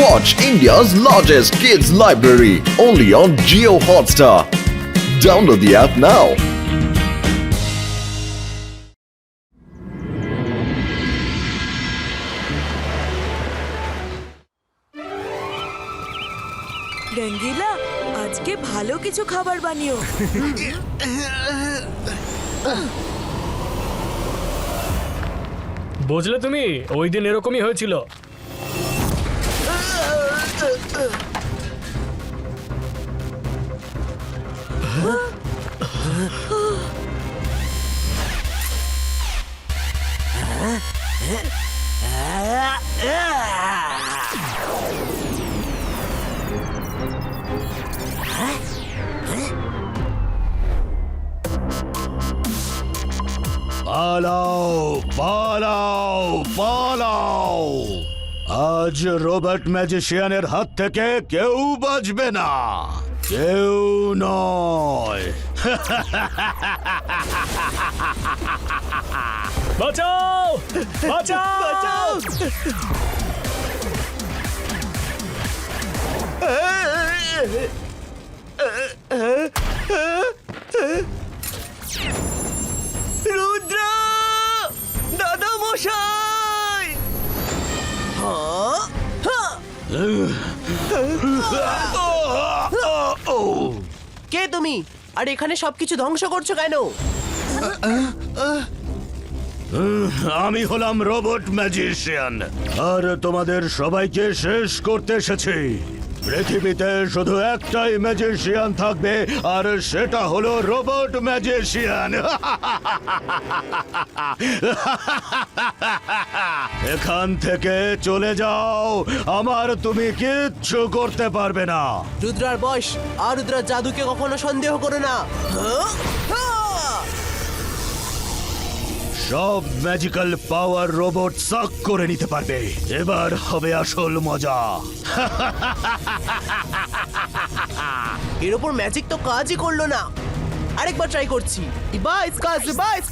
Watch India's largest kids library only on Jio Hotstar. Download the app now. রঙ্গিলা আজকে ভালো কিছু খাবার বানিও। বুঝলে তুমি ওই দিন এরকমই হয়েছিল। পালাও পালাও পালাও, আজ রোবট ম্যাজিশিয়ানের হাত থেকে কেউ বাঁচবে না, কেউ নয়। বাঁচাও বাঁচাও! রুদ্র দাদা মশাই! কে তুমি? আর এখানে সবকিছু ধ্বংস করছো কেন? আমি হলাম রোবট ম্যাজিশিয়ান, আর তোমাদের সবাইকে শেষ করতে এসেছি। পৃথিবীতে শুধু একটাই ম্যাজিশিয়ান থাকবে, আর সেটা হলো রোবট ম্যাজিশিয়ান। এখান থেকে চলে যাও, আমার তুমি কিচ্ছু করতে পারবে না। রুদ্রার বয়স আর রুদ্রার জাদুকে কখনো সন্দেহ করো না। সব ম্যাজিক্যাল পাওয়ার রোবট সাক করে নিতে পারবে। এবার হবে আসল মজা। এর উপর ম্যাজিক তো কাজই করলো না। আরেকবার ট্রাই করছি। ইবাইস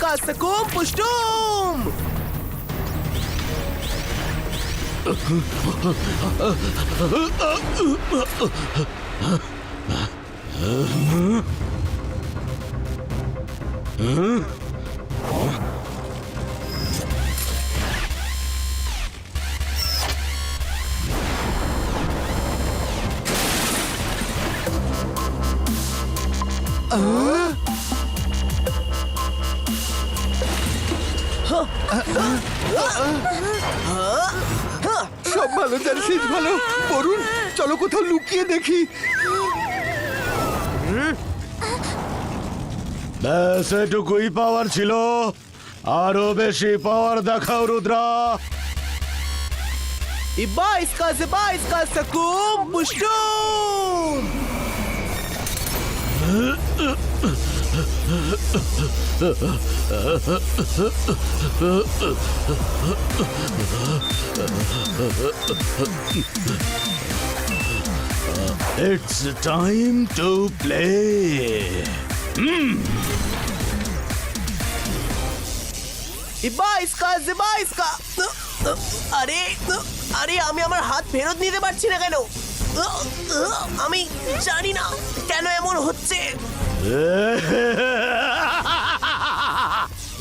কাজ সাকুম পুশটুম। সব ভালো, যার শেষ ভালো। বরুণ, চলো কোথাও লুকিয়ে দেখি। ব্যাস এটুকুই পাওয়ার ছিল, আরো বেশি পাওয়ার দেখাও রুদ্রা। ইবাইস কাজ সাকুম পুশটুম। It's time to play. IBAIS কাজ আরে আরে আমি আমার হাত ফেরত নিতে পারছি না কেন? আমি জানি না কেন এমন হচ্ছে।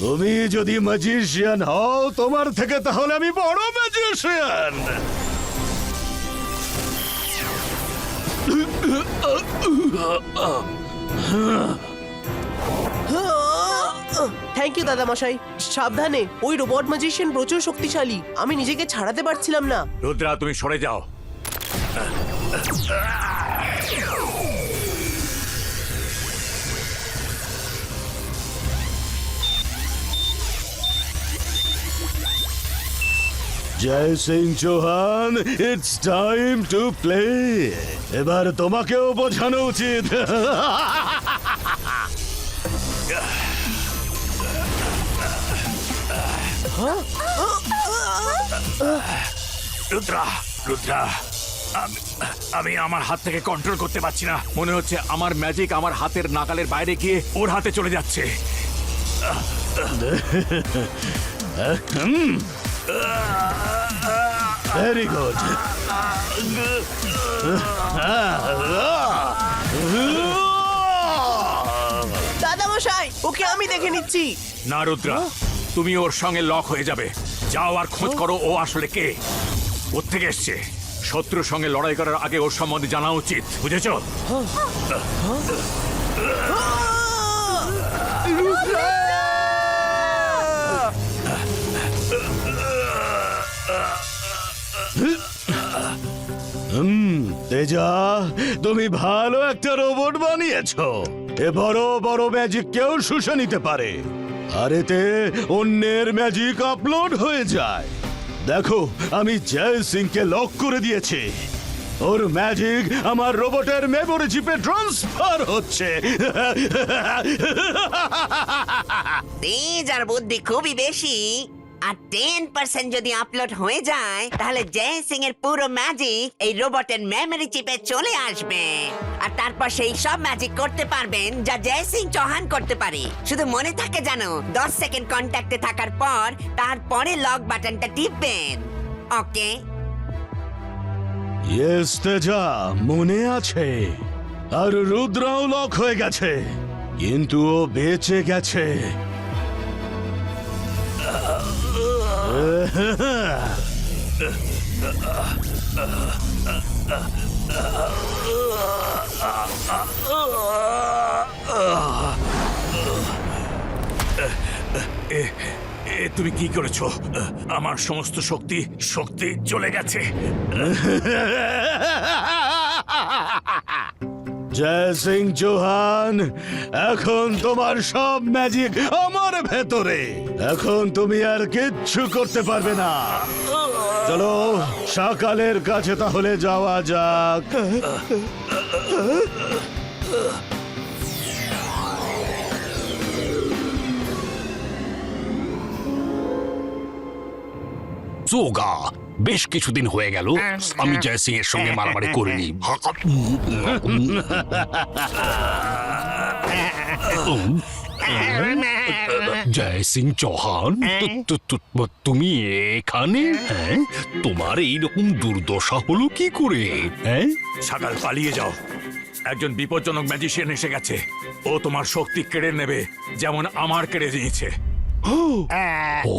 তুমি যদি ম্যাজিশিয়ান হও তোমার থেকে, তাহলে আমি বড় ম্যাজিশিয়ান। থ্যাংক ইউ দাদা মশাই। সাবধানে, ওই রোবট ম্যাজিশিয়ান প্রচুর শক্তিশালী। আমি নিজেকে ছাড়াতে পারছিলাম না। রুদ্রা, তুমি সরে যাও। Jay Singh Chauhan, it's time to play. এবার তোমাকেও বোঝানো উচিত। রুদ্রা রুদ্রা, আমি আমার হাত থেকে কন্ট্রোল করতে পারছি না। মনে হচ্ছে আমার ম্যাজিক আমার হাতের নাগালের বাইরে গিয়ে ওর হাতে চলে যাচ্ছে। Very good. দাদা মশাই, ওকে আমি দেখে নিচ্ছি। না রুদ্রা, তুমি ওর সঙ্গে লক হয়ে যাবে। যাও আর খোঁজ করো ও আসলে কে, কোত্থেকে এসছে। শত্রুর সঙ্গে লড়াই করার আগে ওর সম্বন্ধে জানা উচিত, বুঝেছো? তেজা, তুমি ভালো একটা রোবট বানিয়েছো। এ বড় বড় ম্যাজিক কেউ শুষে নিতে পারে, আর এতে অন্যের ম্যাজিক আপলোড হয়ে যায়। দেখো, আমি জয় সিংকে লক করে দিয়েছি। ওর ম্যাজিক আমার রোবটের মেমোরি চিপে ট্রান্সফার হচ্ছে। তেজ আর বুদ্ধি খুবই বেশি। আর 10% যদি আপলোড হয়ে যায় তাহলে জয় সিং এর পুরো ম্যাজিক এই রোবটের মেমরি চিপে চলে আসবে, আর তারপর সেই সব ম্যাজিক করতে পারবেন যা জয় সিং চৌহান করতে পারে। শুধু মনে থাকে জানো, 10 সেকেন্ড কন্ট্যাক্টে থাকার পর তারপরে লক বাটনটা টিপবেন। ওকে? ইয়েস তেজা, মনে আছে। আর রুদ্রাও লক হয়ে গেছে, কিন্তু ও বেঁচে গেছে। তুমি কি করেছো? আমার সমস্ত শক্তি চলে গেছে। জয় সিং চৌহান, এখন তোমার সব ম্যাজিক আমার ভেতরে। এখন তুমি আর কিচ্ছু করতে পারবে না। চলো সকালের কাছে তাহলে যাওয়া যাক। জোগা, বেশ কিছুদিন হয়ে গেল আমি জয় সিং এর সঙ্গে মারামারি করিনি। জয় সিং চৌহান, তুমি এখানে? হ্যাঁ, তোমার এইরকম দুর্দশা হলো কি করে? হ্যাঁ, সকাল পালিয়ে যাও। একজন বিপজ্জনক ম্যাজিশিয়ান এসে গেছে। ও তোমার শক্তি কেড়ে নেবে, যেমন আমার কেড়ে নিয়েছে। ও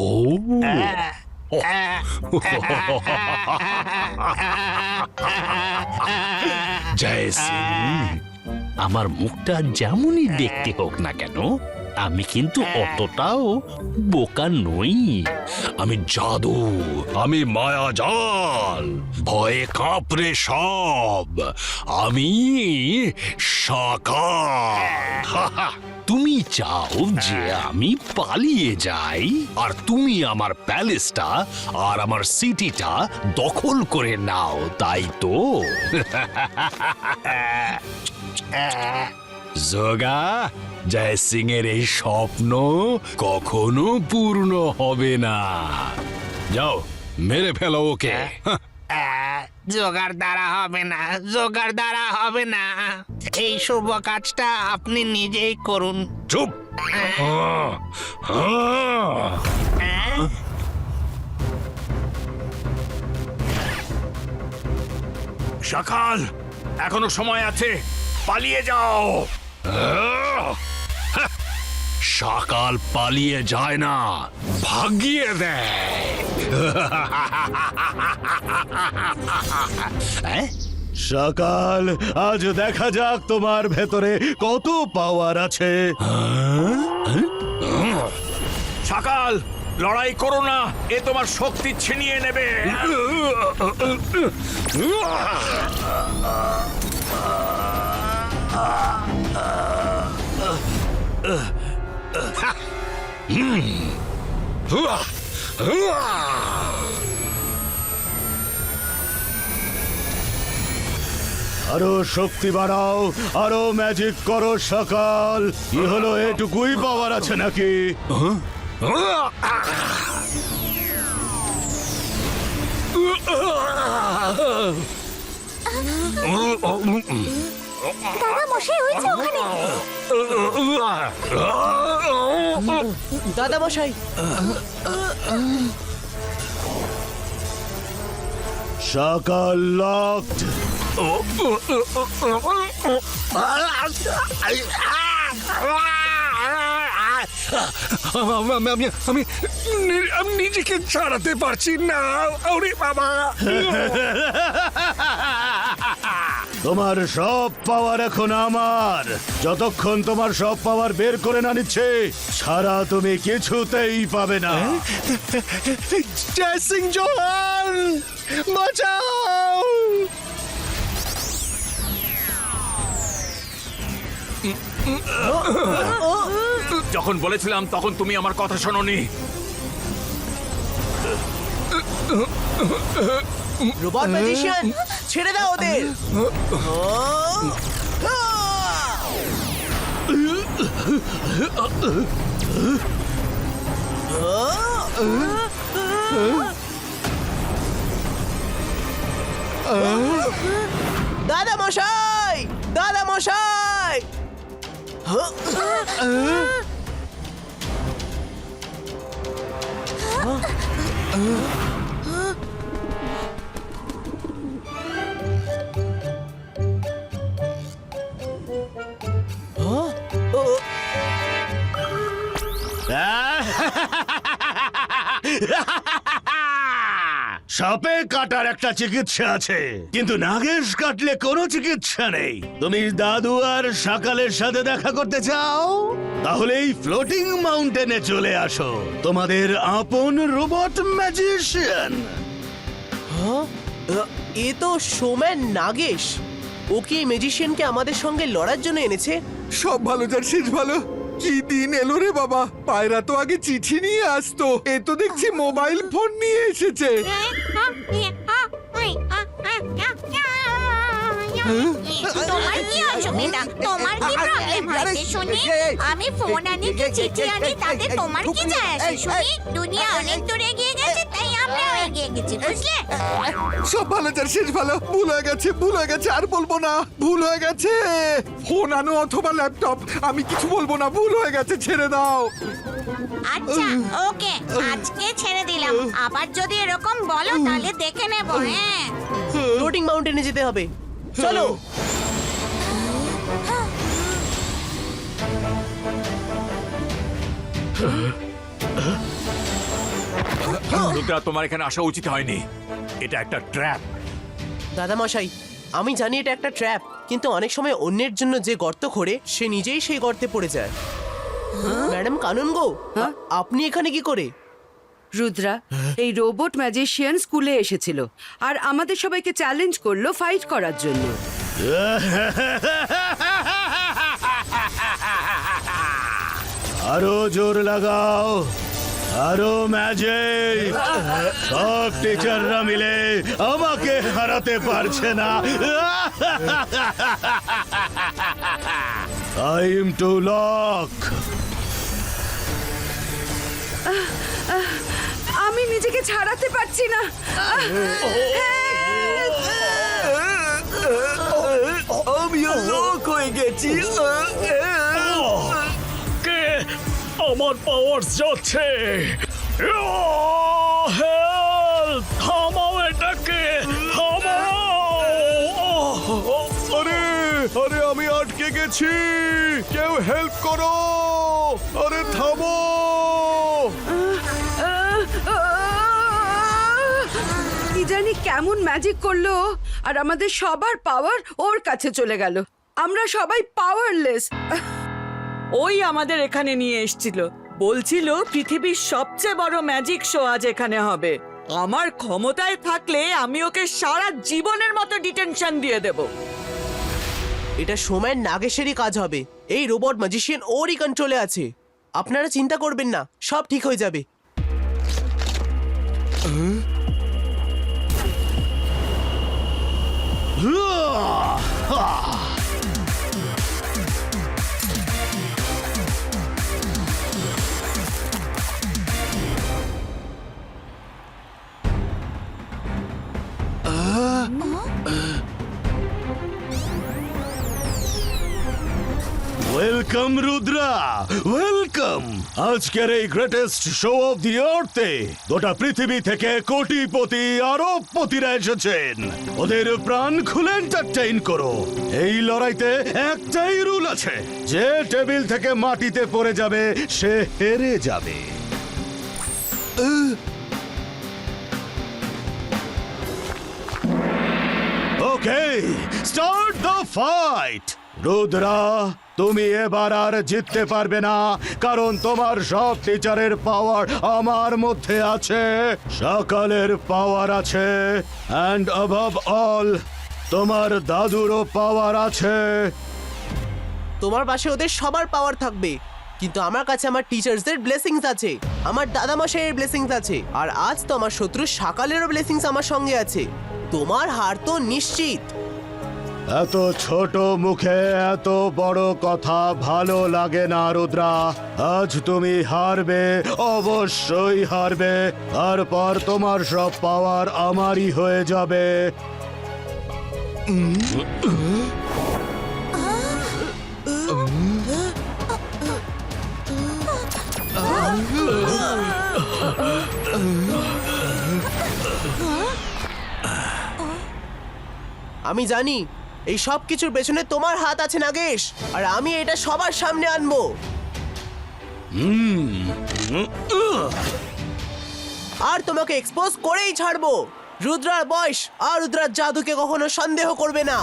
জয় সিং, আমার মুখটা যেমনই দেখতে হোক না কেন, আমি কিন্তু অতটাও বোকা নই। আমি জাদু, আমি মায়াজাল, ভয়ে কাঁপড়ে সব। আমি সাকার। তুমি চাও যে আমি পালিয়ে যাই, আর তুমি আমার প্যালেসটা আর আমার সিটিটা দখল করে নাও, তাই তো? জোগা, জয় সিং এর এই স্বপ্ন কখনো পূর্ণ হবে না। যাও, মেরে ফেলো ওকে। জোগাড় দ্বারা হবে না, জোগাড় দ্বারা হবে না। এই শুভ কাজটা আপনি নিজেই করুন। চুপ। সকাল, এখনো সময় আছে, পালিয়ে যাও। সকাল পালিয়ে যায় না, ভাগিয়ে দেয়। সকাল, আজ দেখা যাক তোমার ভেতরে কত পাওয়ার আছে। সকাল, লড়াই করো না, এ তোমার শক্তি ছিনিয়ে নেবে। আরো শক্তি বাড়াও, আরো ম্যাজিক করো সকাল। কি হলো, এটুকুই পাওয়ার আছে নাকি? দাদা মশাই, ওই যে ওখানে। দাদা মশাই, সকল লকড। আমি নিজেকে ছাড়াতে পারছি না। ওরে বাবা! তোমার সব পাওয়ার এখন আমার। যতক্ষণ তোমার সব পাওয়ার বের করে না নিচ্ছে, ছাড়া তুমি কিছুতেই পাবে না। জয় সিং জোহান, বাঁচাও! যখন বলেছিলাম তখন তুমি আমার কথা শোনোনি। রোবট ম্যাজিশিয়ান, ছেড়ে দাও ওদের। দাদা মশাই, দাদা মশাই! সাপে কাটার একটা চিকিৎসা আছে, কিন্তু নাগেশ কাটলে কোনো চিকিৎসা নেই। তুমি দাদু আর সকালের সাথে দেখা করতে চাও? তাহলে এই ফ্লোটিং মাউন্টেনে চলে আসো, তোমাদের আপন রোবট ম্যাজিশিয়ান। এ তো সোম্যান নাগেশ। ও কি এই ম্যাজিশিয়ানকে আমাদের সঙ্গে লড়ার জন্য এনেছে? সব ভালো যার শেষ ভালো। কি দিন এলো রে বাবা! পায়রা তো আগে চিঠি নিয়ে আসতো, এ তো দেখছি মোবাইল ফোন নিয়ে এসেছে। তোমার কি অসুবিধা? তোমার কি প্রবলেম হয়েছে শুনি? আমি ফোন আনি কি চিঠি আনি তাতে তোমার কি যায় আসে শুনি? দুনিয়া অনেক দূরে এগিয়ে গেছে, তাই আমরাও এগিয়ে গেছি, বুঝলে? সব ভালো যার শেষ ভালো। ভুল হয়ে গেছে, ভুল হয়ে গেছে, আর বলবো না। ভুল হয়ে গেছে। ফোন আনো অথবা ল্যাপটপ, আমি কিছু বলবো না। ভুল হয়ে গেছে, ছেড়ে দাও। আচ্ছা, ওকে, আজকে ছেড়ে দিলাম। আবার যদি এরকম বলো তাহলে দেখে নেব। হ্যাঁ, ফ্লোটিং মাউন্টেনে যেতে হবে, চলো। রুদ্রা, তোমার এখানে আসা উচিত হয়নি। এটা একটা ট্র্যাপ। দাদা মশাই, আমি জানি এটা একটা ট্র্যাপ, কিন্তু অনেক সময় অন্যের জন্য যে গর্ত খোঁড়ে সে নিজেই সেই গর্তে পড়ে যায়। ম্যাডাম কানুন গো, আপনি এখানে কি করে? রুদ্রা, এই রোবট ম্যাজিশিয়ান স্কুলে এসেছিল আর আমাদের সবাইকে চ্যালেঞ্জ করলো ফাইট করার জন্য। আরো জোর লাগাও, আরো ম্যাজিক। সব টিচাররা মিলে আমাকে হারাতে পারছে না। Time to lock. আমি নিজেকে ছাড়াতে পারছি না। আমিও লক হয়ে গেছি। কে আমার পাওয়ার যাচ্ছে? হেল্প! থামাও এটাকে, থামাও! আরে আরে, আমি আটকে গেছি, কেউ হেল্প করো। আরে থামো। কি জানি কেমন ম্যাজিক করলো আর আমাদের সবার পাওয়ার ওর কাছে চলে গেল। আমরা সবাই পাওয়ারলেস। ওই আমাদের এখানে নিয়ে এসেছিল, বলছিল পৃথিবীর সবচেয়ে বড় ম্যাজিক শো আজ এখানে হবে। আমার ক্ষমতায় থাকলে আমি ওকে সারা জীবনের মতো ডিটেনশন দিয়ে দেব। এটা সোম্যান নাগেশেরই কাজ হবে। এই রোবট ম্যাজিশিয়ান ওরই কন্ট্রোলে আছে। আপনারা চিন্তা করবেন না, সব ঠিক হয়ে যাবে। Welcome Rudra, welcome. আজকের এই গ্রেটেস্ট শো অফ দি আর্থে গোটা পৃথিবী থেকে কোটিপতি আরবপতিরা এসেছেন। ওদের প্রাণ খুলে এন্টারটেইন করো। এই লড়াইতে একটাই রুল আছে, যে টেবিল থেকে মাটিতে পড়ে যাবে সে হেরে যাবে। ওকে, স্টার্ট দ্য ফাইট। রুদ্রা, তুমি এবার আর জিততে পারবে না, কারণ তোমার সব টিচারের পাওয়ার আমার মধ্যে আছে, সকালের পাওয়ার আছে, অ্যান্ড অ্যাবভ অল তোমার দাদুরও পাওয়ার আছে। তোমার পাশে ওদের সবার পাওয়ার থাকবে, কিন্তু আমার কাছে আমার টিচার্সদের ব্লেসিংস আছে, আমার দাদামশাইয়ের ব্লেসিংস আছে, আর আজ তো আমার শত্রু সকালেরও ব্লেসিংস আমার সঙ্গে আছে। তোমার হার তো নিশ্চিত। এত ছোট মুখে এত বড় কথা ভালো লাগে না রুদ্রা। আজ তুমি হারবে, অবশ্যই হারবে, তারপর তোমার সব পাওয়ার আমারই হয়ে যাবে। আমি জানি এই সব কিছুর পেছনে তোমার হাত আছে নাগেশ, আর আমি এটা সবার সামনে আনবো। আর তোমাকে এক্সপোজ করেই ছাড়বো। রুদ্রার বয়স আর রুদ্রার জাদুকে কখনো সন্দেহ করবে না।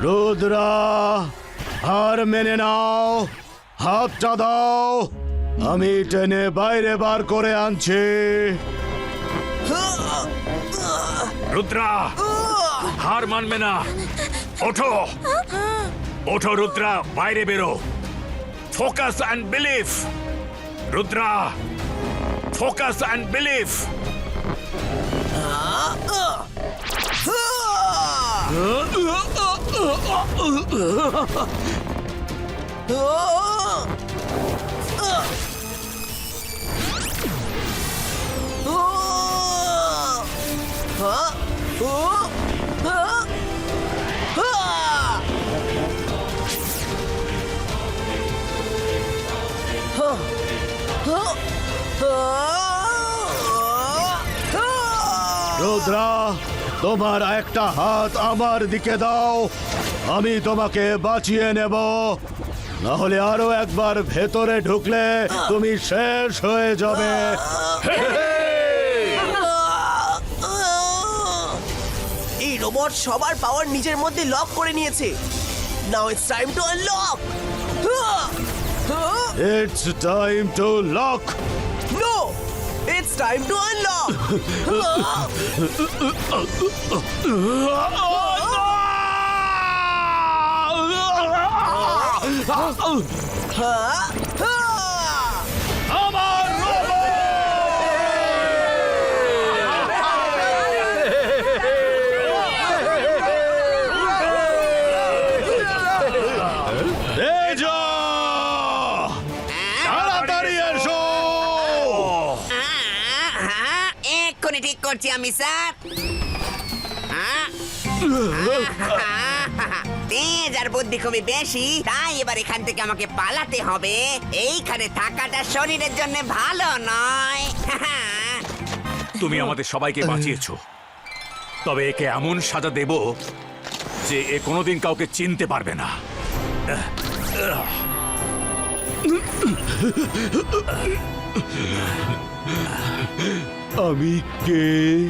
রুদ্রা, হার মেনে নাও, হাতটা দাও, আমি টেনে বাইরে বার করে আনছি। রুদ্রা, হার মানবে না। ওঠো, ওঠো রুদ্রা, বাইরে বেরো। Focus and believe. Rudra, focus and believe. Rudra, তোমার একটা হাত আমার দিকে দাও, আমি তোমাকে বাঁচিয়ে নেব। নাহলে আরো একবার ভেতরে ঢুকলে তুমি শেষ হয়ে যাবে। এই রোবট সবার পাওয়ার নিজের মধ্যে লক করে নিয়েছে। Now it's time to unlock. It's time to lock. No, it's time to unlock. আমার তেজা, তাড়াতাড়ি এসো। এক্ষুনি ঠিক করছি আমি স্যার। তেজ আর বুদ্ধি খুবই বেশি, তাই এবার এখান থেকে আমাকে পালাতে হবে। এইখানে থাকাটা শরীরের জন্য ভালো নয়। তুমি আমাদের সবাইকে বাঁচিয়েছো, তবে একে এমন সাজা দেব যে এ কোনোদিন কাউকে চিনতে পারবে না। আমি কে?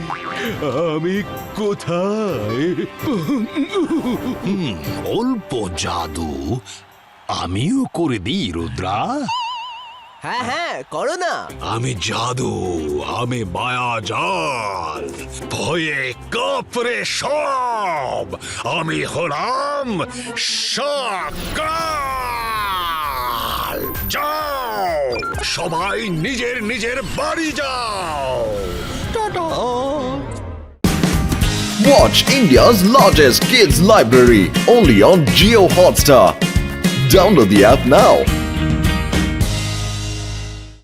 আমি কোথায়? অল্প জাদু আমিও করে দিই রুদ্রা। হ্যাঁ হ্যাঁ করো না। আমি জাদু, আমি মায়াজাল, ভয়ে কাপড়ে সব। আমি হলাম সকাল। যাও সবাই নিজের নিজের বাড়ি যাও। Tata. Watch India's largest kids library only on Geo Hotstar. Download the app now.